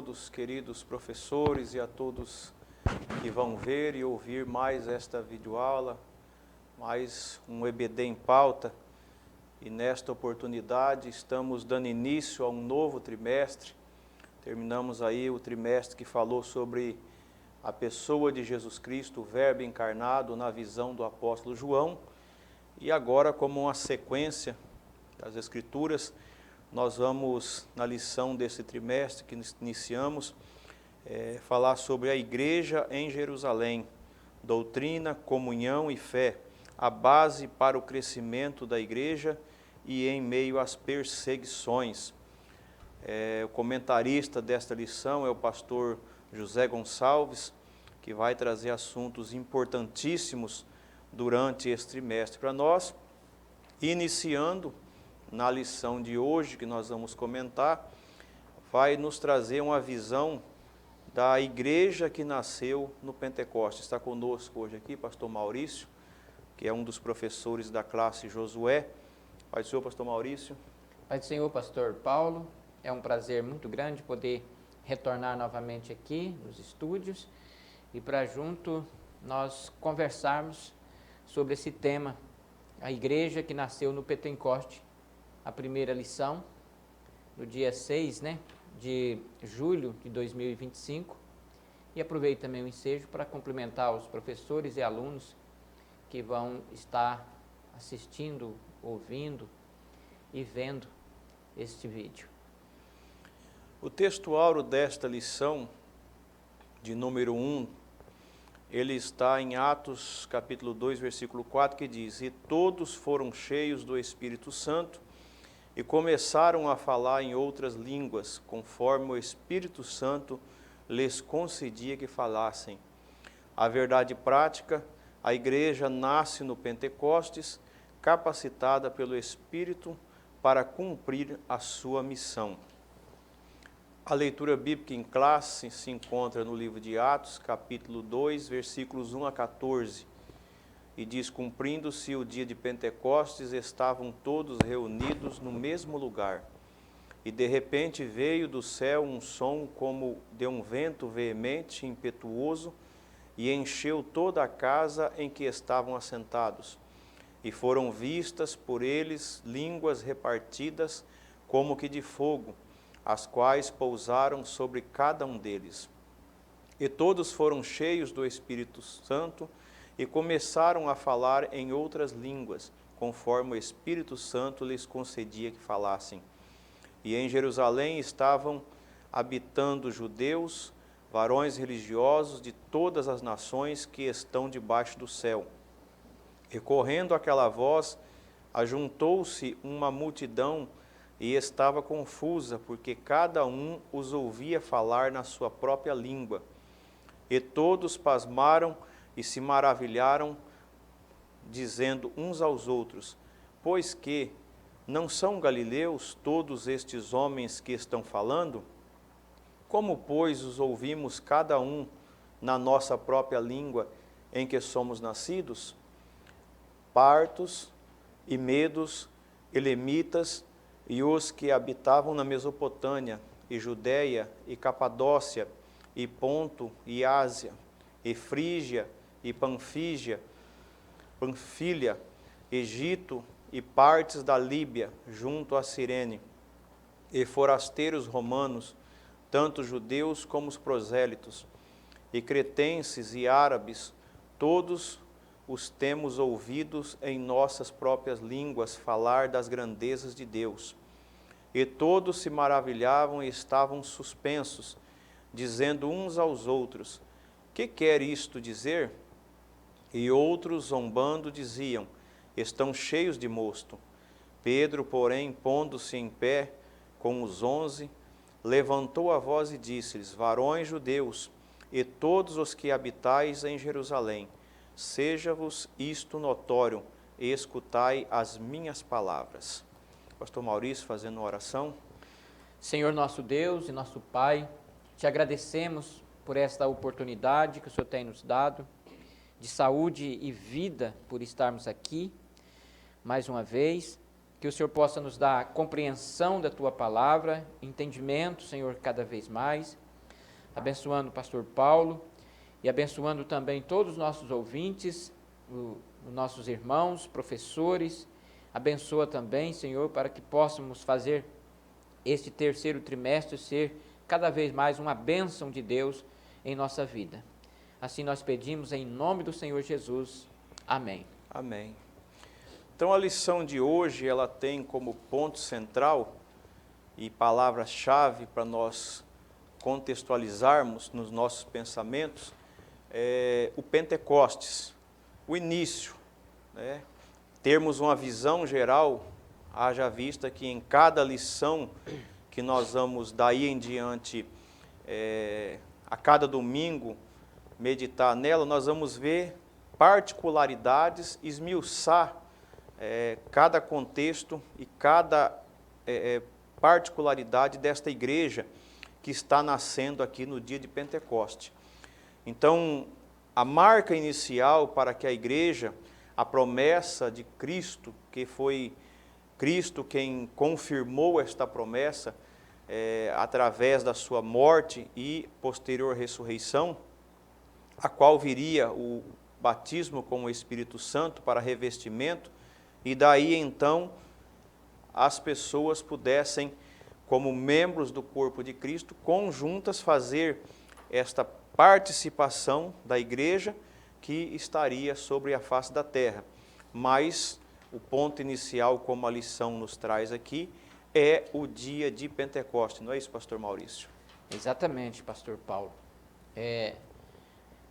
todos, queridos professores, e a todos que vão ver e ouvir mais esta videoaula, mais um EBD em pauta. E nesta oportunidade estamos dando início a um novo trimestre. Terminamos aí o trimestre que falou sobre a pessoa de Jesus Cristo, o Verbo encarnado, na visão do apóstolo João. E agora, como uma sequência das Escrituras, nós vamos, na lição desse trimestre que iniciamos, falar sobre a igreja em Jerusalém, doutrina, comunhão e fé, a base para o crescimento da igreja e em meio às perseguições. O comentarista desta lição é o pastor José Gonçalves, que vai trazer assuntos importantíssimos durante este trimestre para nós, iniciando na lição de hoje, que nós vamos comentar, vai nos trazer uma visão da igreja que nasceu no Pentecostes. Está conosco hoje aqui pastor Maurício, que é um dos professores da classe Josué. Pai do Senhor, pastor Maurício. Pai do Senhor, pastor Paulo. É um prazer muito grande poder retornar novamente aqui nos estúdios e para junto nós conversarmos sobre esse tema, a igreja que nasceu no Pentecoste, a primeira lição, no dia 6, de julho de 2025, e aproveito também o ensejo para cumprimentar os professores e alunos que vão estar assistindo, ouvindo e vendo este vídeo. O textuário desta lição, de número 1, ele está em Atos capítulo 2, versículo 4, que diz: "E todos foram cheios do Espírito Santo e começaram a falar em outras línguas, conforme o Espírito Santo lhes concedia que falassem." A verdade prática, a igreja nasce no Pentecostes, capacitada pelo Espírito para cumprir a sua missão. A leitura bíblica em classe se encontra no livro de Atos, capítulo 2, versículos 1 a 14, e diz: "Cumprindo-se o dia de Pentecostes, estavam todos reunidos no mesmo lugar. E de repente veio do céu um som como de um vento veemente e impetuoso, e encheu toda a casa em que estavam assentados. E foram vistas por eles línguas repartidas como que de fogo, as quais pousaram sobre cada um deles. E todos foram cheios do Espírito Santo e começaram a falar em outras línguas, conforme o Espírito Santo lhes concedia que falassem. E em Jerusalém estavam habitando judeus, varões religiosos de todas as nações que estão debaixo do céu. E correndo aquela voz, ajuntou-se uma multidão e estava confusa, porque cada um os ouvia falar na sua própria língua. E todos pasmaram e se maravilharam, dizendo uns aos outros: Pois que não são galileus todos estes homens que estão falando? Como, pois, os ouvimos cada um na nossa própria língua em que somos nascidos? Partos e medos, elemitas, e os que habitavam na Mesopotâmia, e Judéia, e Capadócia, e Ponto, e Ásia, e Frígia, e Panfília, Egito, e partes da Líbia, junto a Cirene, e forasteiros romanos, tanto judeus como os prosélitos, e cretenses e árabes, todos os temos ouvidos em nossas próprias línguas falar das grandezas de Deus. E todos se maravilhavam e estavam suspensos, dizendo uns aos outros: Que quer isto dizer? E outros, zombando, diziam: Estão cheios de mosto. Pedro, porém, pondo-se em pé com os 11, levantou a voz e disse-lhes: Varões judeus, e todos os que habitais em Jerusalém, seja-vos isto notório, e escutai as minhas palavras. Pastor Maurício, fazendo uma oração. Senhor nosso Deus e nosso Pai, te agradecemos por esta oportunidade que o Senhor tem nos dado, de saúde e vida, por estarmos aqui mais uma vez, que o Senhor possa nos dar compreensão da Tua Palavra, entendimento, Senhor, cada vez mais, abençoando o pastor Paulo e abençoando também todos os nossos ouvintes, os nossos irmãos, professores. Abençoa também, Senhor, para que possamos fazer este terceiro trimestre ser cada vez mais uma bênção de Deus em nossa vida. Assim nós pedimos em nome do Senhor Jesus. Amém. Amém. Então a lição de hoje, ela tem como ponto central e palavra-chave para nós contextualizarmos nos nossos pensamentos, o Pentecostes, o início, né? Termos uma visão geral, haja vista que em cada lição que nós vamos daí em diante, a cada domingo, meditar nela, nós vamos ver particularidades, esmiuçar cada contexto e cada particularidade desta igreja que está nascendo aqui no dia de Pentecoste. Então, a marca inicial para que a igreja, a promessa de Cristo, que foi Cristo quem confirmou esta promessa através da sua morte e posterior ressurreição, a qual viria o batismo com o Espírito Santo para revestimento, e daí então as pessoas pudessem, como membros do corpo de Cristo, conjuntas fazer esta participação da igreja que estaria sobre a face da terra. Mas o ponto inicial, como a lição nos traz aqui, é o dia de Pentecoste. Não é isso, pastor Maurício? Exatamente, pastor Paulo.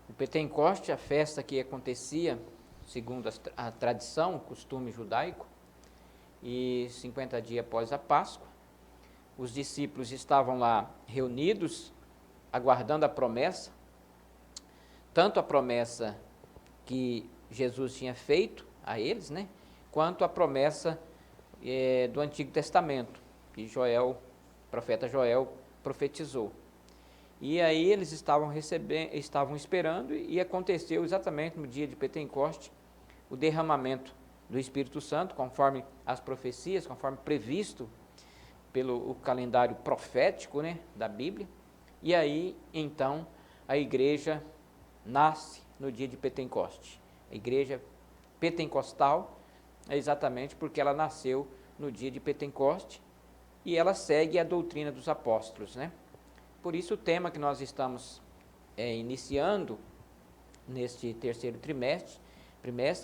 O Pentecoste, a festa que acontecia, segundo a tradição, o costume judaico, e 50 dias após a Páscoa, os discípulos estavam lá reunidos, aguardando a promessa, tanto a promessa que Jesus tinha feito a eles, né, quanto a promessa do Antigo Testamento, que o profeta Joel profetizou. E aí eles estavam esperando, e aconteceu exatamente no dia de Pentecoste o derramamento do Espírito Santo, conforme as profecias, conforme previsto pelo calendário profético, né, da Bíblia. E aí, então, a igreja nasce no dia de Pentecoste. A igreja pentecostal é exatamente porque ela nasceu no dia de Pentecoste e ela segue a doutrina dos apóstolos, né? Por isso o tema que nós estamos iniciando neste terceiro trimestre,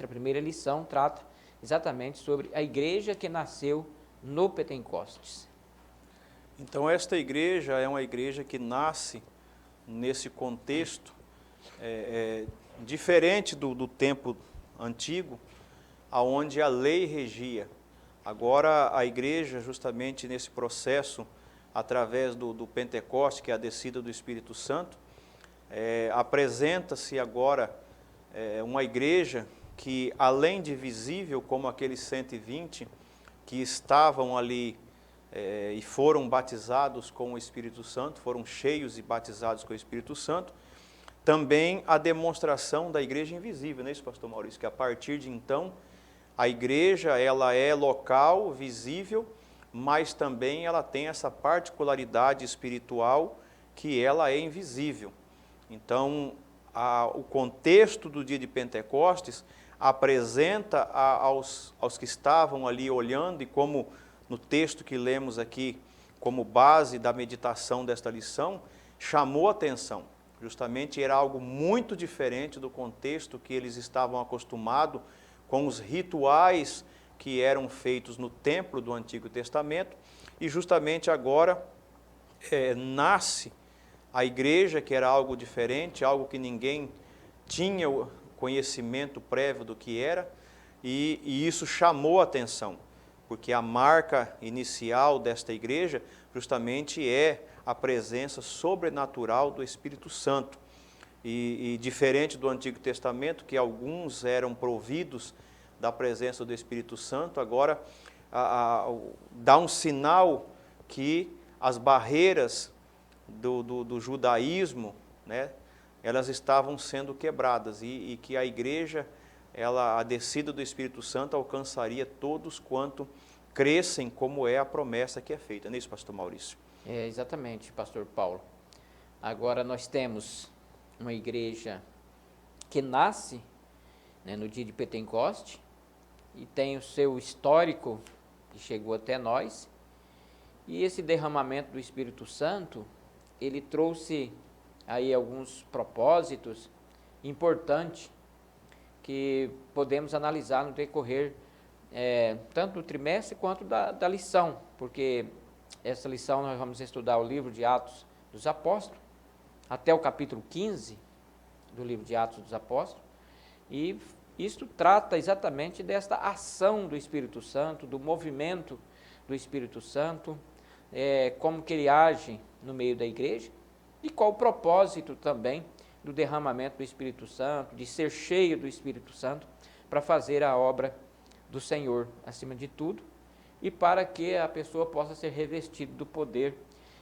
a primeira lição, trata exatamente sobre a igreja que nasceu no Pentecostes. Então esta igreja é uma igreja que nasce nesse contexto diferente do tempo antigo, aonde a lei regia. Agora a igreja, justamente nesse processo, através do Pentecoste, que é a descida do Espírito Santo, apresenta-se agora uma igreja que, além de visível, como aqueles 120 que estavam ali e foram batizados com o Espírito Santo, foram cheios e batizados com o Espírito Santo, também a demonstração da igreja invisível, não é isso, pastor Maurício? Que a partir de então, a igreja ela é local, visível, mas também ela tem essa particularidade espiritual que ela é invisível. Então, o contexto do dia de Pentecostes apresenta aos que estavam ali olhando, e como no texto que lemos aqui, como base da meditação desta lição, chamou a atenção. Justamente era algo muito diferente do contexto que eles estavam acostumados com os rituais que eram feitos no templo do Antigo Testamento, e justamente agora nasce a igreja, que era algo diferente, algo que ninguém tinha o conhecimento prévio do que era, e isso chamou a atenção, porque a marca inicial desta igreja justamente é a presença sobrenatural do Espírito Santo. E diferente do Antigo Testamento, que alguns eram providos da presença do Espírito Santo, agora dá um sinal que as barreiras do judaísmo, né, elas estavam sendo quebradas, e que a igreja, a descida do Espírito Santo alcançaria todos quanto crescem, como é a promessa que é feita. Não é isso, pastor Maurício? Exatamente, pastor Paulo. Agora nós temos uma igreja que nasce, né, no dia de Pentecoste e tem o seu histórico que chegou até nós. E esse derramamento do Espírito Santo, ele trouxe aí alguns propósitos importantes que podemos analisar no decorrer tanto do trimestre quanto da lição, porque essa lição nós vamos estudar o livro de Atos dos Apóstolos, até o capítulo 15 do livro de Atos dos Apóstolos, e isto trata exatamente desta ação do Espírito Santo, do movimento do Espírito Santo, como que ele age no meio da igreja, e qual o propósito também do derramamento do Espírito Santo, de ser cheio do Espírito Santo, para fazer a obra do Senhor acima de tudo, e para que a pessoa possa ser revestida do poder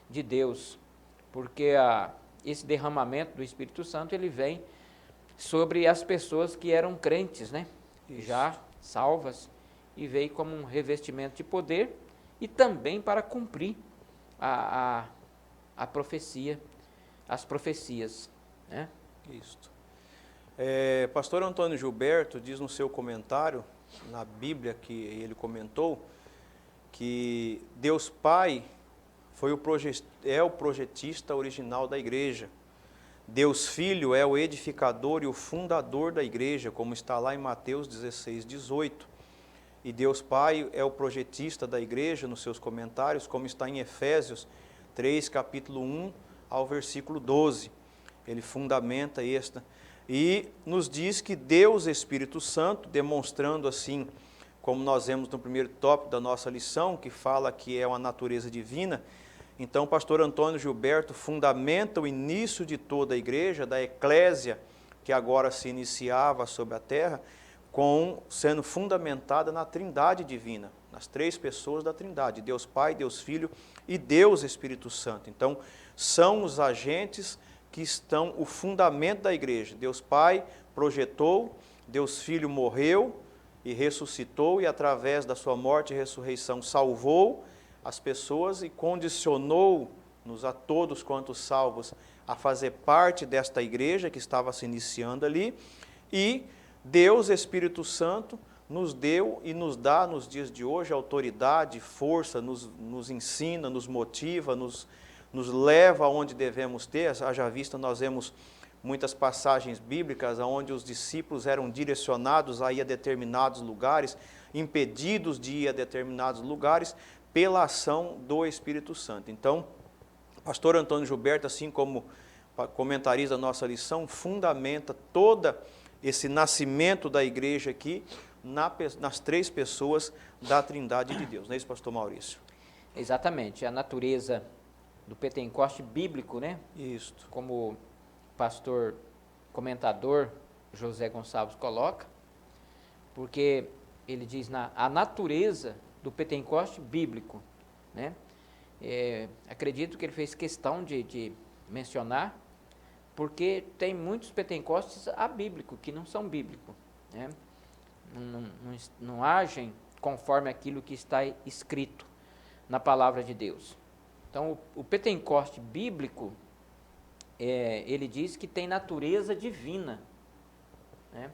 de Deus, porque esse derramamento do Espírito Santo, ele vem sobre as pessoas que eram crentes, né? Já salvas, e veio como um revestimento de poder, e também para cumprir a profecia, as profecias, né? Isto. Pastor Antônio Gilberto diz no seu comentário, na Bíblia que ele comentou, que Deus Pai é o projetista original da igreja. Deus Filho é o edificador e o fundador da igreja, como está lá em Mateus 16, 18. E Deus Pai é o projetista da igreja, nos seus comentários, como está em Efésios 3, capítulo 1 ao versículo 12. Ele fundamenta esta e nos diz que Deus Espírito Santo, demonstrando assim, como nós vemos no primeiro tópico da nossa lição, que fala que é uma natureza divina. Então, o pastor Antônio Gilberto fundamenta o início de toda a igreja, da eclésia, que agora se iniciava sobre a terra, sendo fundamentada na trindade divina, nas três pessoas da trindade, Deus Pai, Deus Filho e Deus Espírito Santo. Então, são os agentes que estão o fundamento da igreja. Deus Pai projetou, Deus Filho morreu e ressuscitou, e através da sua morte e ressurreição salvou as pessoas e condicionou-nos a todos quantos salvos a fazer parte desta igreja que estava se iniciando ali, e Deus Espírito Santo nos deu e nos dá nos dias de hoje autoridade, força, nos ensina, nos motiva, nos leva aonde devemos ter. Haja vista, nós vemos muitas passagens bíblicas onde os discípulos eram direcionados a ir a determinados lugares, impedidos de ir a determinados lugares, pela ação do Espírito Santo. Então, o pastor Antônio Gilberto, assim como comentarista da nossa lição, fundamenta todo esse nascimento da igreja aqui nas três pessoas da Trindade de Deus. Não é isso, pastor Maurício? Exatamente, a natureza do Pentecoste bíblico, né? Isso. Como o pastor comentador José Gonçalves coloca, porque ele diz a natureza do Pentecoste bíblico, né? Acredito que ele fez questão de mencionar, porque tem muitos Pentecostes abíblicos, que não são bíblicos, né? Não agem conforme aquilo que está escrito na palavra de Deus. Então, o Pentecoste bíblico, ele diz que tem natureza divina, né?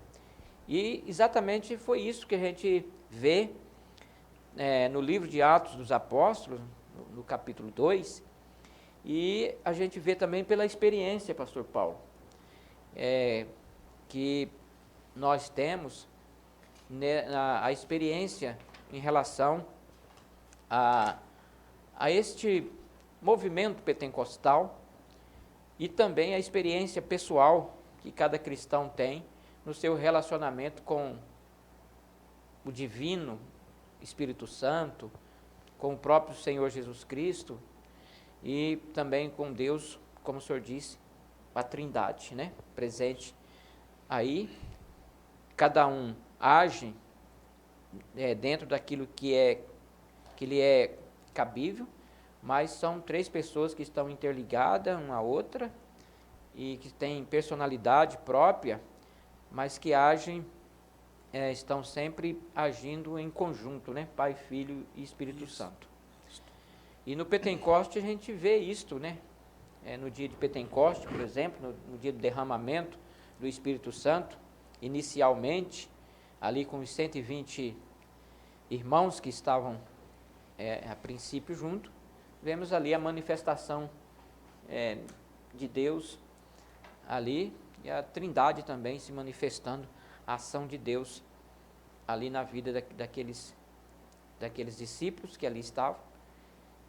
E exatamente foi isso que a gente vê no livro de Atos dos Apóstolos, no capítulo 2, e a gente vê também pela experiência, pastor Paulo, que nós temos, né, a experiência em relação a este movimento pentecostal, e também a experiência pessoal que cada cristão tem no seu relacionamento com o divino Espírito Santo, com o próprio Senhor Jesus Cristo, e também com Deus, como o senhor disse, a Trindade, né? Presente aí. Cada um age dentro daquilo que lhe é cabível, mas são três pessoas que estão interligadas uma à outra e que têm personalidade própria, mas que agem, estão sempre agindo em conjunto, né? Pai, Filho e Espírito Santo. E no Pentecoste a gente vê isto, né? no dia de Pentecoste, por exemplo, no dia do derramamento do Espírito Santo, inicialmente, ali com os 120 irmãos que estavam a princípio junto, vemos ali a manifestação de Deus ali, e a Trindade também se manifestando, a ação de Deus ali na vida daqueles discípulos que ali estavam.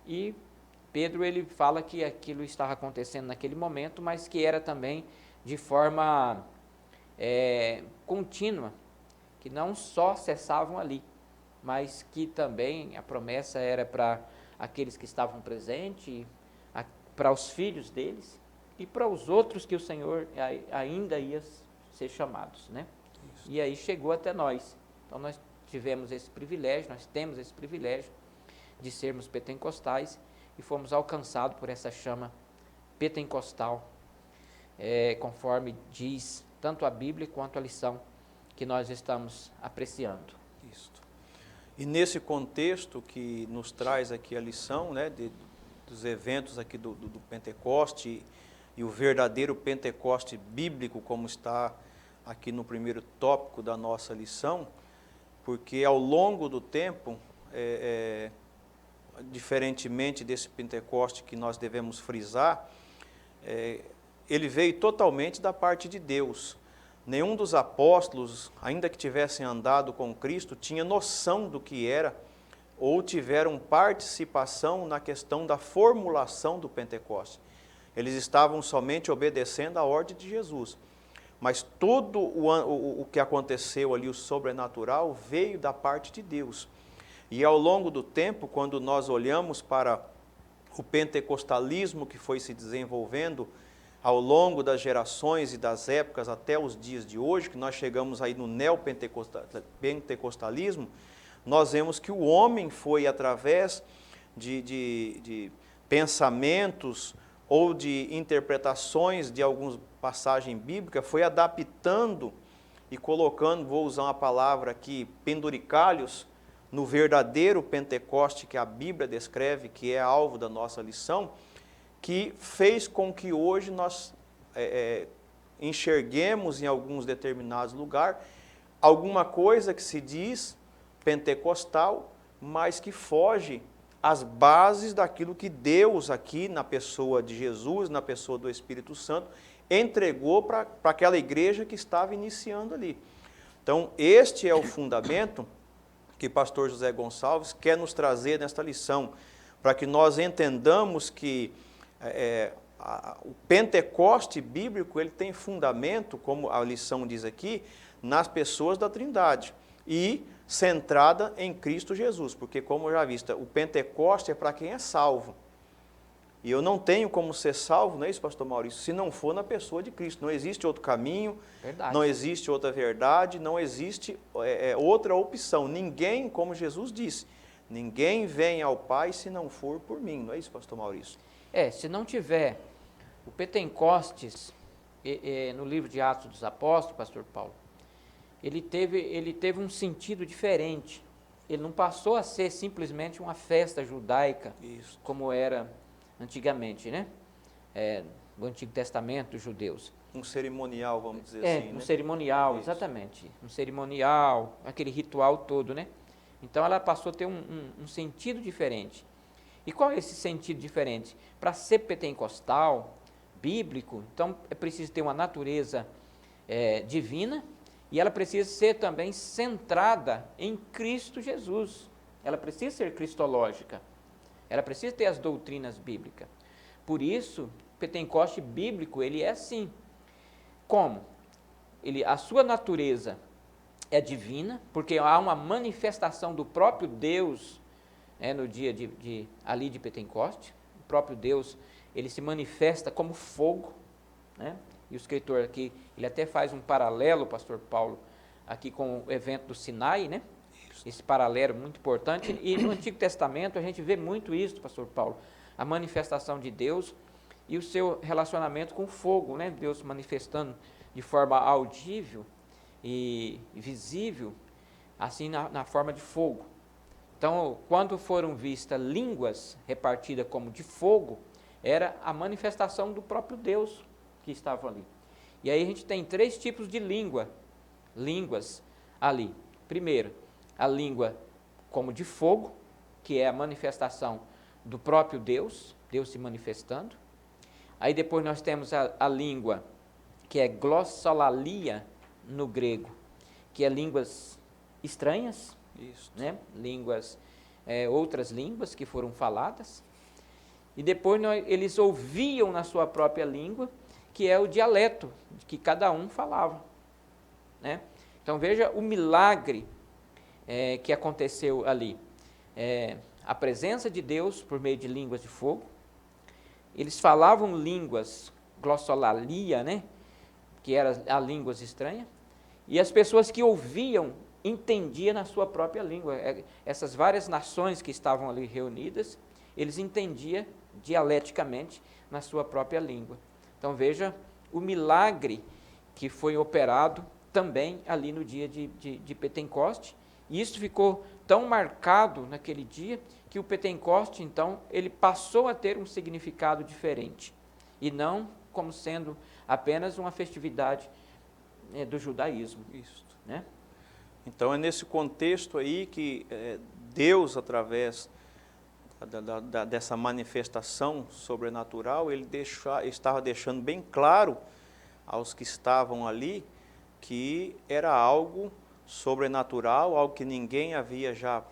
E Pedro, ele fala que aquilo estava acontecendo naquele momento, mas que era também de forma contínua, que não só cessavam ali, mas que também a promessa era para aqueles que estavam presentes, para os filhos deles e para os outros que o Senhor ainda ia ser chamados, né? E aí chegou até nós. Então nós tivemos esse privilégio, nós temos esse privilégio de sermos pentecostais e fomos alcançados por essa chama pentecostal, conforme diz tanto a Bíblia quanto a lição que nós estamos apreciando. Isso. E nesse contexto que nos traz aqui a lição, né, dos eventos aqui do Pentecoste e o verdadeiro Pentecoste bíblico, como está aqui no primeiro tópico da nossa lição, porque ao longo do tempo, diferentemente desse Pentecoste que nós devemos frisar, ele veio totalmente da parte de Deus. Nenhum dos apóstolos, ainda que tivessem andado com Cristo, tinha noção do que era, ou tiveram participação na questão da formulação do Pentecoste. Eles estavam somente obedecendo à ordem de Jesus. Mas tudo o que aconteceu ali, o sobrenatural, veio da parte de Deus. E ao longo do tempo, quando nós olhamos para o pentecostalismo que foi se desenvolvendo ao longo das gerações e das épocas até os dias de hoje, que nós chegamos aí no neopentecostalismo, nós vemos que o homem foi, através de pensamentos ou de interpretações de algumas passagens bíblicas, foi adaptando e colocando, vou usar uma palavra aqui, penduricalhos, no verdadeiro Pentecoste que a Bíblia descreve, que é alvo da nossa lição, que fez com que hoje nós enxerguemos em alguns determinados lugares alguma coisa que se diz pentecostal, mas que foge às bases daquilo que Deus aqui, na pessoa de Jesus, na pessoa do Espírito Santo, entregou para aquela igreja que estava iniciando ali. Então, este é o fundamento que o pastor José Gonçalves quer nos trazer nesta lição, para que nós entendamos que o Pentecoste bíblico ele tem fundamento, como a lição diz aqui, nas pessoas da Trindade e centrada em Cristo Jesus, porque, como já visto, o Pentecoste é para quem é salvo. E eu não tenho como ser salvo, não é isso, pastor Maurício, se não for na pessoa de Cristo. Não existe outro caminho, verdade. Não existe outra verdade, não existe outra opção. Ninguém, como Jesus disse, ninguém vem ao Pai se não for por mim. Não é isso, pastor Maurício? Se não tiver o Pentecostes no livro de Atos dos Apóstolos, pastor Paulo, ele teve um sentido diferente. Ele não passou a ser simplesmente uma festa judaica, isso, como era antigamente, né? Do Antigo Testamento dos judeus. Um cerimonial, vamos dizer assim, um né? cerimonial, isso. Exatamente. Um cerimonial, aquele ritual todo, né? Então ela passou a ter um sentido diferente. E qual é esse sentido diferente? Para ser pentecostal, bíblico, então é preciso ter uma natureza divina, e ela precisa ser também centrada em Cristo Jesus. Ela precisa ser cristológica. Ela precisa ter as doutrinas bíblicas. Por isso, o Pentecoste bíblico, ele é assim. Como? A sua natureza é divina, porque há uma manifestação do próprio Deus no dia ali de Pentecoste. O próprio Deus, ele se manifesta como fogo, né? E o escritor aqui, ele até faz um paralelo, pastor Paulo, aqui com o evento do Sinai, né? Esse paralelo muito importante. E no Antigo Testamento a gente vê muito isso, pastor Paulo, a manifestação de Deus e o seu relacionamento com o fogo, né? Deus manifestando de forma audível e visível, assim na forma de fogo. Então, quando foram vistas línguas repartidas como de fogo, era a manifestação do próprio Deus que estava ali. E aí a gente tem 3 tipos de línguas ali. Primeiro, a língua como de fogo, que é a manifestação do próprio Deus, Deus se manifestando. Aí depois nós temos a língua que é glossolalia no grego, que é línguas estranhas, né? Línguas, outras línguas que foram faladas. E depois eles ouviam na sua própria língua, que é o dialeto que cada um falava, né? Então veja o milagre que aconteceu ali. A presença de Deus por meio de línguas de fogo. Eles falavam línguas, glossolalia, né? Que eram as línguas estranhas. E as pessoas que ouviam entendiam na sua própria língua. Essas várias nações que estavam ali reunidas, eles entendiam dialeticamente na sua própria língua. Então veja o milagre que foi operado também ali no dia de Pentecoste. E isso ficou tão marcado naquele dia que o Pentecoste, então, ele passou a ter um significado diferente. E não como sendo apenas uma festividade do judaísmo. Isso. Né? Então é nesse contexto aí que Deus, através dessa manifestação sobrenatural, ele estava deixando bem claro aos que estavam ali que era algo sobrenatural, algo que ninguém havia já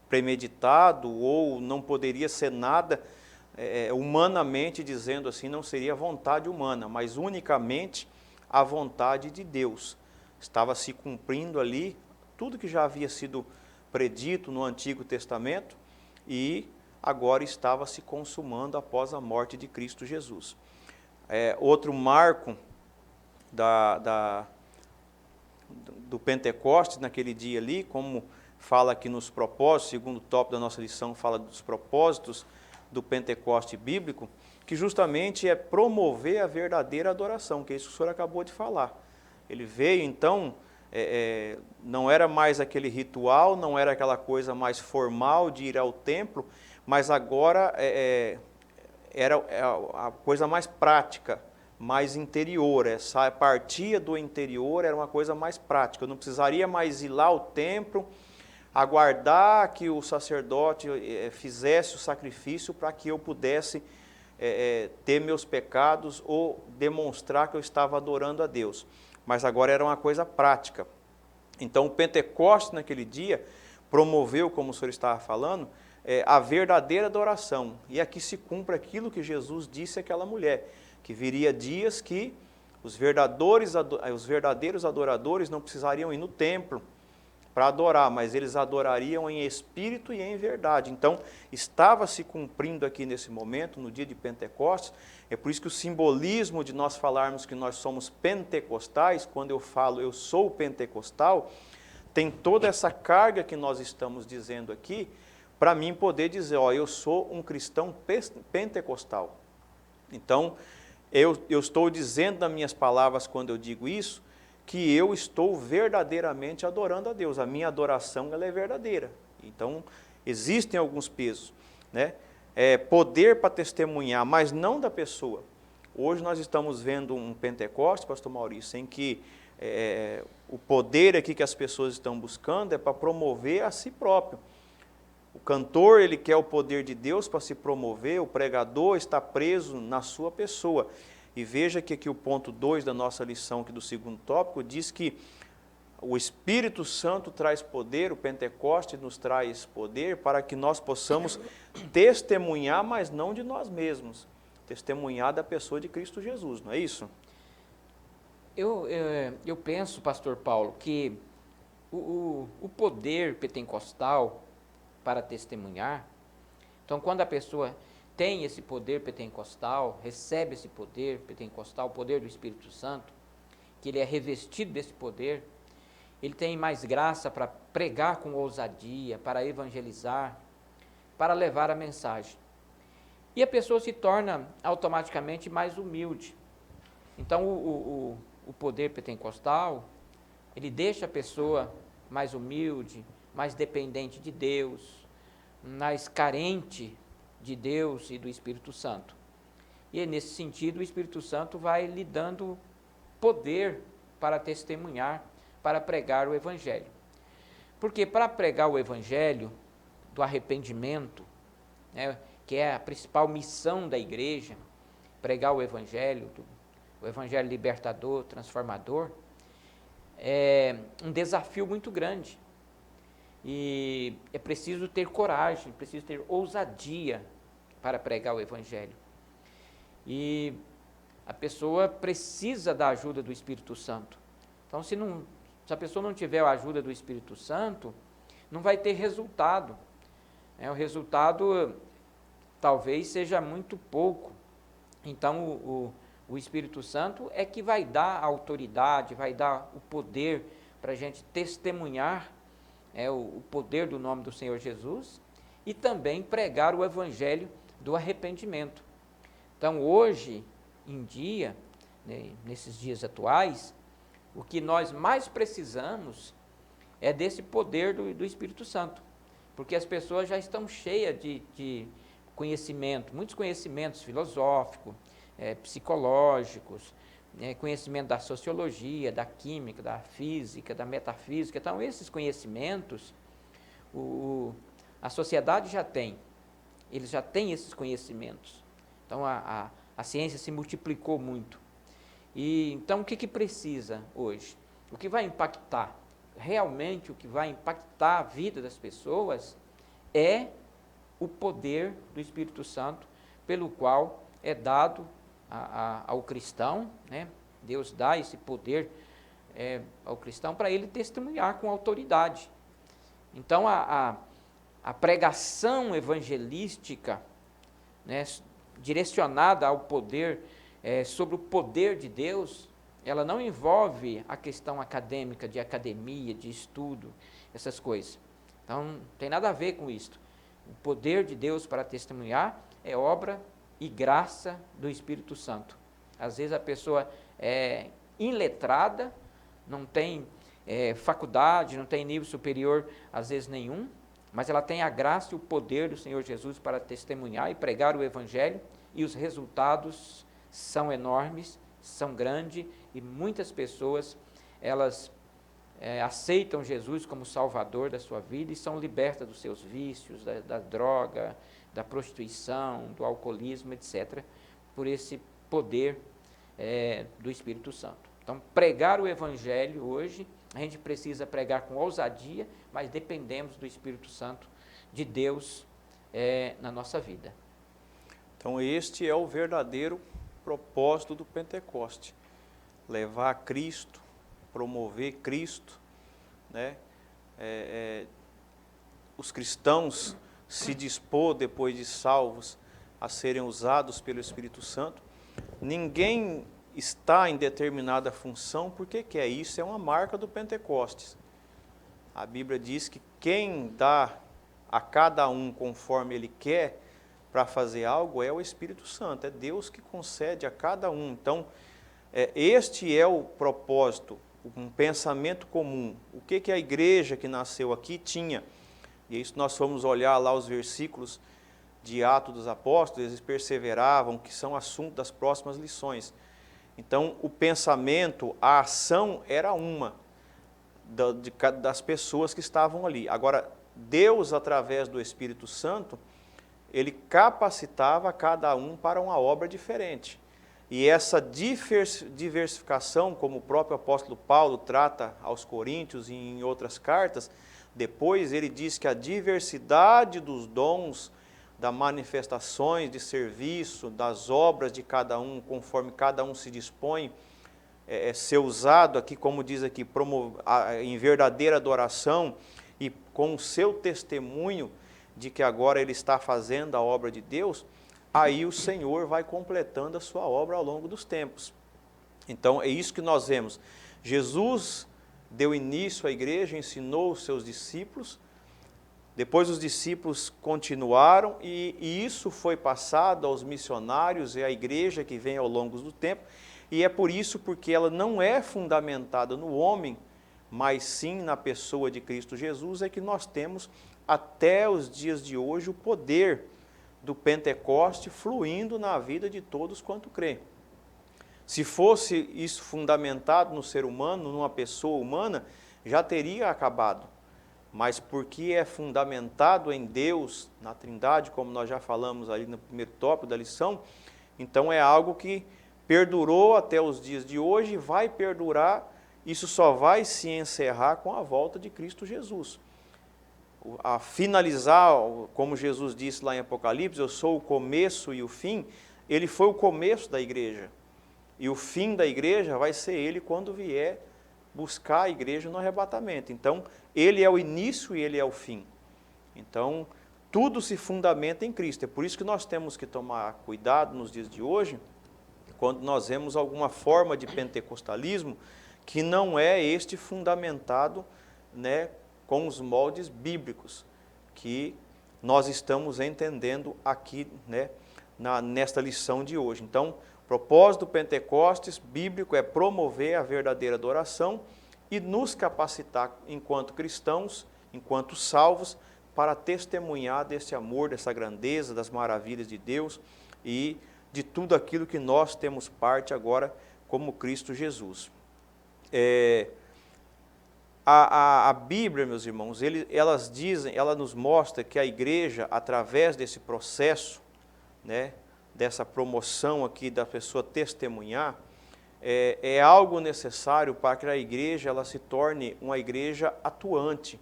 premeditado, ou não poderia ser nada humanamente dizendo assim, não seria vontade humana, mas unicamente a vontade de Deus. Estava se cumprindo ali tudo que já havia sido predito no Antigo Testamento e agora estava se consumando após a morte de Cristo Jesus. Outro marco do Pentecostes naquele dia ali, como fala aqui nos propósitos, segundo o tópico da nossa lição, fala dos propósitos do Pentecoste bíblico, que justamente é promover a verdadeira adoração, que é isso que o senhor acabou de falar. Ele veio, então, não era mais aquele ritual, não era aquela coisa mais formal de ir ao templo, mas agora era a coisa mais prática, mais interior, partia do interior, era uma coisa mais prática. Eu não precisaria mais ir lá ao templo, aguardar que o sacerdote fizesse o sacrifício para que eu pudesse ter meus pecados ou demonstrar que eu estava adorando a Deus. Mas agora era uma coisa prática. Então o Pentecostes naquele dia promoveu, como o senhor estava falando, a verdadeira adoração. E aqui se cumpre aquilo que Jesus disse àquela mulher, que viria dias que os verdadeiros adoradores não precisariam ir no templo para adorar, mas eles adorariam em espírito e em verdade. Então, estava se cumprindo aqui nesse momento, no dia de Pentecostes. É por isso que o simbolismo de nós falarmos que nós somos pentecostais, quando eu falo eu sou pentecostal, tem toda essa carga que nós estamos dizendo aqui, para mim poder dizer, eu sou um cristão pentecostal. Então, eu estou dizendo nas minhas palavras, quando eu digo isso, que eu estou verdadeiramente adorando a Deus. A minha adoração ela é verdadeira. Então, existem alguns pesos, né? Poder para testemunhar, mas não da pessoa. Hoje nós estamos vendo um Pentecostes, pastor Maurício, em que o poder aqui que as pessoas estão buscando é para promover a si próprio. O cantor, ele quer o poder de Deus para se promover, o pregador está preso na sua pessoa. E veja que aqui o ponto 2 da nossa lição, aqui do segundo tópico, diz que o Espírito Santo traz poder, o Pentecoste nos traz poder para que nós possamos testemunhar, mas não de nós mesmos, testemunhar da pessoa de Cristo Jesus, não é isso? Eu penso, pastor Paulo, que o poder pentecostal para testemunhar, então quando a pessoa tem esse poder pentecostal, recebe esse poder pentecostal, o poder do Espírito Santo, que ele é revestido desse poder, ele tem mais graça para pregar com ousadia, para evangelizar, para levar a mensagem. E a pessoa se torna automaticamente mais humilde. Então o poder pentecostal, ele deixa a pessoa mais humilde, mais dependente de Deus, mais carente de Deus e do Espírito Santo. E nesse sentido o Espírito Santo vai lhe dando poder para testemunhar, para pregar o Evangelho. Porque para pregar o Evangelho do arrependimento, né, que é a principal missão da igreja, pregar o Evangelho libertador, transformador, é um desafio muito grande. E é preciso ter coragem, preciso ter ousadia para pregar o Evangelho. E a pessoa precisa da ajuda do Espírito Santo. Então, se a pessoa não tiver a ajuda do Espírito Santo, não vai ter resultado. O resultado talvez seja muito pouco. Então, o Espírito Santo é que vai dar a autoridade, vai dar o poder para a gente testemunhar o poder do nome do Senhor Jesus e também pregar o Evangelho do arrependimento. Então, hoje em dia, né, nesses dias atuais, o que nós mais precisamos é desse poder do Espírito Santo, porque as pessoas já estão cheias de conhecimento, muitos conhecimentos filosóficos, psicológicos, conhecimento da sociologia, da química, da física, da metafísica. Então, esses conhecimentos, a sociedade já tem, eles já têm esses conhecimentos. Então, a ciência se multiplicou muito. E então, o que precisa hoje? O que vai impactar? Realmente, o que vai impactar a vida das pessoas é o poder do Espírito Santo, pelo qual é dado ao cristão, né? Deus dá esse poder ao cristão para ele testemunhar com autoridade. Então, a pregação evangelística, né, direcionada ao poder, sobre o poder de Deus, ela não envolve a questão acadêmica, de academia, de estudo, essas coisas. Então, não tem nada a ver com isso. O poder de Deus para testemunhar é obra e graça do Espírito Santo. Às vezes a pessoa é iletrada, não tem faculdade, não tem nível superior, às vezes nenhum, mas ela tem a graça e o poder do Senhor Jesus para testemunhar e pregar o Evangelho, e os resultados são enormes, são grandes, e muitas pessoas, elas aceitam Jesus como Salvador da sua vida e são libertas dos seus vícios, da droga, da prostituição, do alcoolismo, etc., por esse poder do Espírito Santo. Então, pregar o Evangelho hoje, a gente precisa pregar com ousadia, mas dependemos do Espírito Santo de Deus na nossa vida. Então, este é o verdadeiro propósito do Pentecoste: levar Cristo, promover Cristo, né? Os cristãos se dispor, depois de salvos, a serem usados pelo Espírito Santo. Ninguém está em determinada função, porque que é isso? É uma marca do Pentecostes. A Bíblia diz que quem dá a cada um conforme ele quer para fazer algo é o Espírito Santo, é Deus que concede a cada um. Então, este é o propósito, um pensamento comum. O que a igreja que nasceu aqui tinha? E isso nós fomos olhar lá os versículos de Atos dos Apóstolos, eles perseveravam, que são assunto das próximas lições. Então, o pensamento, a ação era uma das pessoas que estavam ali. Agora, Deus, através do Espírito Santo, ele capacitava cada um para uma obra diferente. E essa diversificação, como o próprio apóstolo Paulo trata aos Coríntios e em outras cartas, depois ele diz que a diversidade dos dons, das manifestações de serviço, das obras de cada um, conforme cada um se dispõe, ser usado aqui, como diz aqui, em verdadeira adoração e com o seu testemunho de que agora ele está fazendo a obra de Deus, aí o Senhor vai completando a sua obra ao longo dos tempos. Então, é isso que nós vemos. Jesus deu início à igreja, ensinou os seus discípulos, depois os discípulos continuaram e isso foi passado aos missionários e à igreja que vem ao longo do tempo, e é por isso porque ela não é fundamentada no homem, mas sim na pessoa de Cristo Jesus, é que nós temos até os dias de hoje o poder do Pentecoste fluindo na vida de todos quanto crê. Se fosse isso fundamentado no ser humano, numa pessoa humana, já teria acabado. Mas porque é fundamentado em Deus, na Trindade, como nós já falamos ali no primeiro tópico da lição, então é algo que perdurou até os dias de hoje e vai perdurar. Isso só vai se encerrar com a volta de Cristo Jesus. A finalizar, como Jesus disse lá em Apocalipse, eu sou o começo e o fim, ele foi o começo da igreja. E o fim da igreja vai ser ele quando vier buscar a igreja no arrebatamento. Então, ele é o início e ele é o fim. Então, tudo se fundamenta em Cristo. É por isso que nós temos que tomar cuidado nos dias de hoje, quando nós vemos alguma forma de pentecostalismo que não é este fundamentado, né, com os moldes bíblicos que nós estamos entendendo aqui, né, nesta lição de hoje. Então, o propósito do Pentecostes bíblico é promover a verdadeira adoração e nos capacitar enquanto cristãos, enquanto salvos, para testemunhar desse amor, dessa grandeza, das maravilhas de Deus e de tudo aquilo que nós temos parte agora como Cristo Jesus. A Bíblia, meus irmãos, ela nos mostra que a igreja, através desse processo, né, dessa promoção aqui da pessoa testemunhar, é algo necessário para que a igreja ela se torne uma igreja atuante.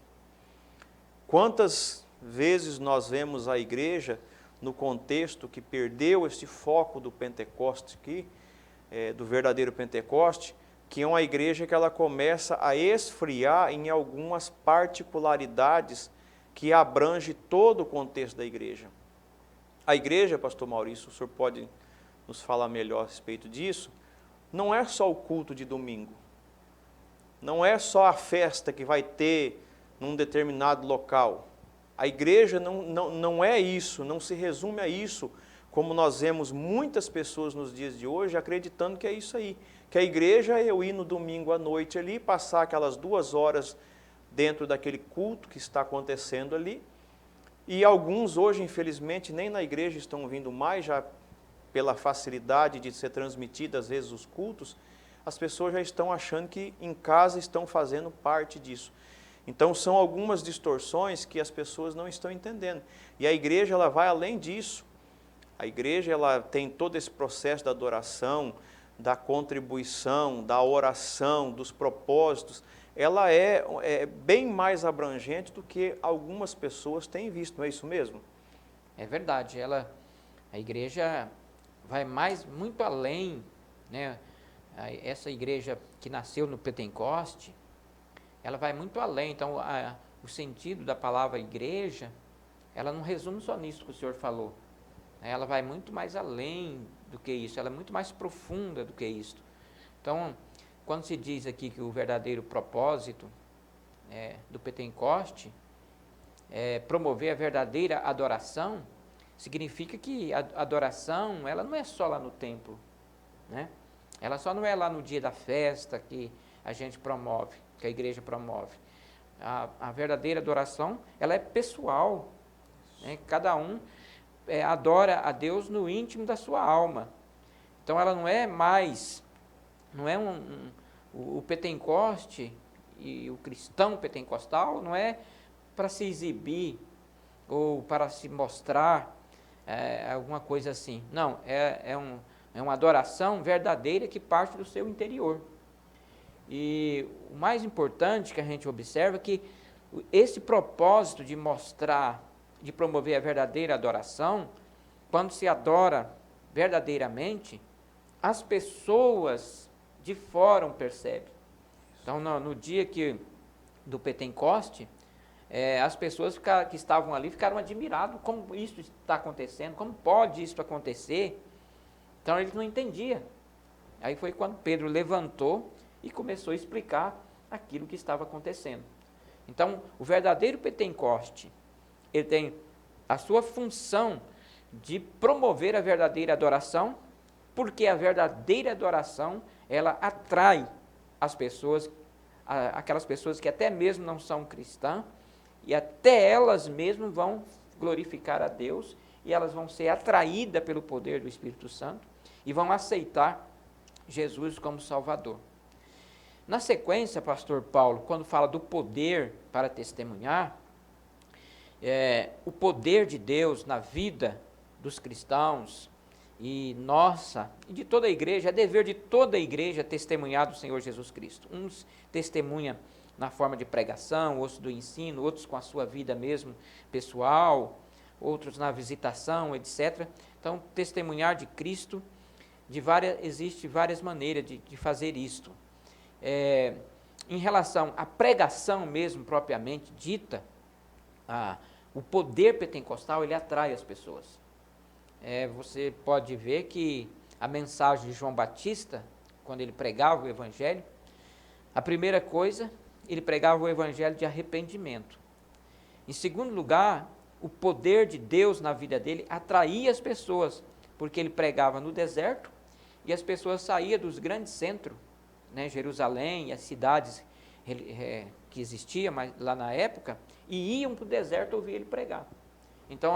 Quantas vezes nós vemos a igreja no contexto que perdeu este foco do Pentecoste aqui, do verdadeiro Pentecoste, que é uma igreja que ela começa a esfriar em algumas particularidades que abrange todo o contexto da igreja. A igreja, pastor Maurício, o senhor pode nos falar melhor a respeito disso, não é só o culto de domingo, não é só a festa que vai ter num determinado local. A igreja não é isso, não se resume a isso, como nós vemos muitas pessoas nos dias de hoje acreditando que é isso aí, que a igreja é eu ir no domingo à noite ali, passar aquelas 2 horas dentro daquele culto que está acontecendo ali, e alguns hoje, infelizmente, nem na igreja estão vindo mais, já pela facilidade de ser transmitida às vezes os cultos, as pessoas já estão achando que em casa estão fazendo parte disso. Então são algumas distorções que as pessoas não estão entendendo. E a igreja ela vai além disso. A igreja ela tem todo esse processo da adoração, da contribuição, da oração, dos propósitos. Ela é bem mais abrangente do que algumas pessoas têm visto, não é isso mesmo? É verdade, a igreja vai muito além, né? Essa igreja que nasceu no Pentecoste, ela vai muito além. Então, o sentido da palavra igreja, ela não resume só nisso que o senhor falou. Ela vai muito mais além do que isso, ela é muito mais profunda do que isso. Então, quando se diz aqui que o verdadeiro propósito do Pentecoste é promover a verdadeira adoração, significa que a adoração, ela não é só lá no templo, né? Ela só não é lá no dia da festa que a gente promove, que a igreja promove. A verdadeira adoração, ela é pessoal, né? Cada um adora a Deus no íntimo da sua alma. Então ela não é mais, o Pentecoste e o cristão pentecostal não é para se exibir ou para se mostrar alguma coisa assim. Não, é uma adoração verdadeira que parte do seu interior. E o mais importante que a gente observa é que esse propósito de mostrar, de promover a verdadeira adoração, quando se adora verdadeiramente, as pessoas de fora percebem. Então, no dia do Pentecoste, as pessoas que estavam ali ficaram admiradas, como isso está acontecendo, como pode isso acontecer? Então, eles não entendiam. Aí foi quando Pedro levantou e começou a explicar aquilo que estava acontecendo. Então, o verdadeiro Pentecoste, ele tem a sua função de promover a verdadeira adoração, porque a verdadeira adoração, ela atrai as pessoas, aquelas pessoas que até mesmo não são cristãs, e até elas mesmas vão glorificar a Deus e elas vão ser atraídas pelo poder do Espírito Santo e vão aceitar Jesus como Salvador. Na sequência, pastor Paulo, quando fala do poder para testemunhar, o poder de Deus na vida dos cristãos e nossa, e de toda a igreja, é dever de toda a igreja testemunhar do Senhor Jesus Cristo. Uns testemunham na forma de pregação, outros do ensino, outros com a sua vida mesmo pessoal, outros na visitação, etc. Então, testemunhar de Cristo, existe várias maneiras de fazer isto. Em relação à pregação mesmo, propriamente dita, o poder pentecostal, ele atrai as pessoas. Você pode ver que a mensagem de João Batista, quando ele pregava o Evangelho, a primeira coisa, ele pregava o Evangelho de arrependimento. Em segundo lugar, o poder de Deus na vida dele atraía as pessoas, porque ele pregava no deserto e as pessoas saíam dos grandes centros, né, Jerusalém e as cidades que existiam lá na época, e iam para o deserto ouvir ele pregar. Então,